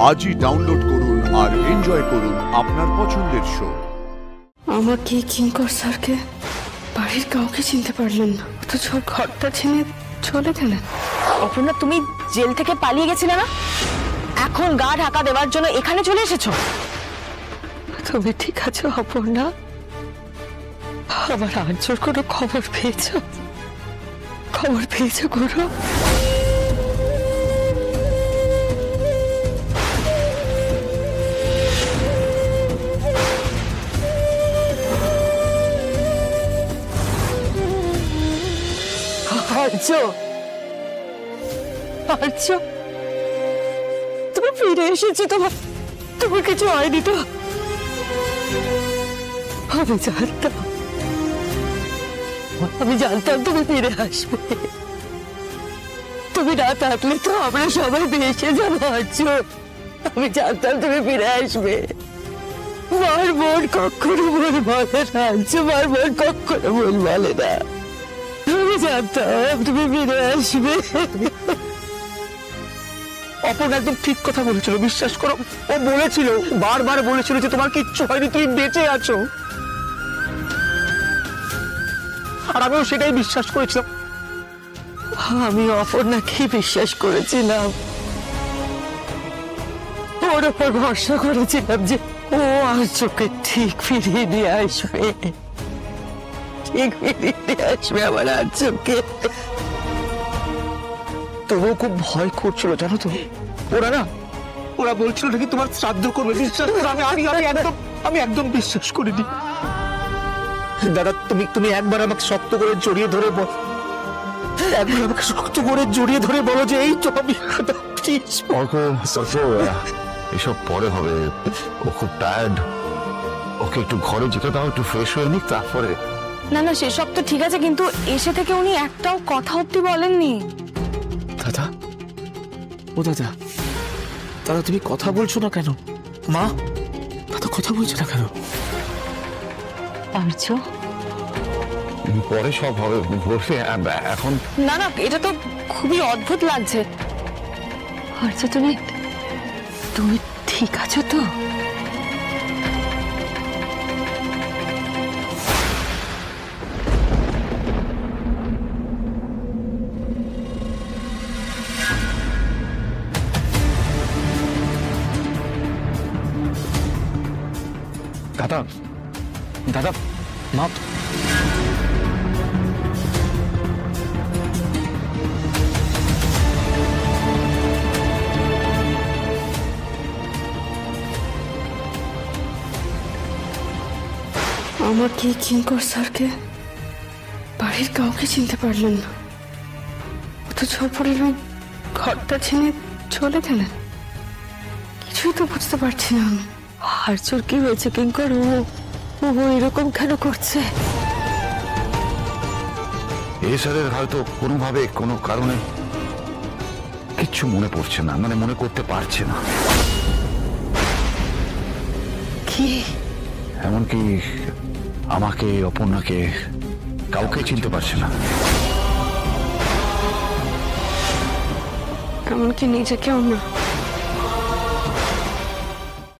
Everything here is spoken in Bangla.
আজই ডাউনলোড করুন আর এনজয় করুন আপনার পছন্দের শো। আমাকে কিঙ্কর স্যারকে বাড়ির কাউকে চিনতে পারলেন না, অথচ ঘরটা ছেড়ে চলে গেলেন। অপর্ণা, তুমি জেল থেকে পালিয়ে গেছিলে না, এখন গা ঢাকা দেওয়ার জন্য এখানে চলে এসেছো? তুমি ঠিক আছো অপর্ণা? আমার আর্যর কোনো খবর পেয়েছো? খবর পেয়েছো গুরু? আর্য, আর্য, তুমি ফিরে এসেছো। তোমার কিছু হয়নি তো? আমি জানতাম তুমি ফিরে আসবে। তুমি না থাকলে তো আমরা সবাই ভেসে যাবো আর্য। আমি জানতাম তুমি ফিরে আসবে। মার মন কখনো ভুল বলে না আর্য, মার মন কখনো ভুল বলে না। আমি জানতাম তুমি ফিরে আসবে। অপর্ণা একদম ঠিক কথা বলেছিল, বিশ্বাস করো। ও বলেছিল, বারবার বলেছিল যে তোমার কিচ্ছু হয়নি, তুমি বেঁচে আছো। আর আমিও সেটাই বিশ্বাস করেছিলাম। আমি অপর্ণাকে বিশ্বাস করেছিলাম, ওর উপর ভরসা করেছিলাম যে ও আর্যকে ঠিক ফিরিয়ে নিয়ে আসবে, ঠিক ফিরিয়ে নিয়ে আসবে আমার আর্যকে। তবুও খুব ভয় করছিল, জানো তো। ওরা বলছিল নাকি তোমার শ্রাদ্ধ করবে। বিশ্বাস করো, আমি একদম বিশ্বাস করিনি। দাদা, তুমি একবার আমাকে শক্ত করে জড়িয়ে ধরে বলো, একবার আমাকে শক্ত করে জড়িয়ে ধরে বলো যে এই তো আমি। এসব পরে হবে। ও খুব টায়ার্ড, ওকে একটু ঘরে যেতে দাও, একটু ফ্রেশ হয়ে নিক, তারপরে। না না, সেসব তো ঠিক আছে, কিন্তু এসে থেকে উনি একটাও কথা অব্দি বলেননি। দাদা, ও দাদা, দাদা তুমি কথা বলছো না কেন? মা, দাদা কথা বলছো না কেন? আর্য, পরে সব হবে, বসে এখন। না না, এটা তো খুবই অদ্ভুত লাগছে। আর্য তুমি তুমি ঠিক আছো তো? দাদা, দাদা, মা, আমাকে কিঙ্কর স্যারকে বাড়ির কাউকে চিনতে পারলেন না, অথচ পড়লেন ঘরটা ছেড়ে চলে গেলেন। কিছুই তো বুঝতে পারছি না আমি। আর্যর কি হয়েছে কিঙ্কর? ও এরকম কেন করছে? এ স্যারের হয়তো কোনোভাবে কোনো কারণে কিচ্ছু মনে পড়ছে না, মানে মনে করতে পারছে না। কি? এমনকি আমাকে, অপর্ণাকে, কাউকে চিনতে পারছে না। এমনকি নিজেকেও না।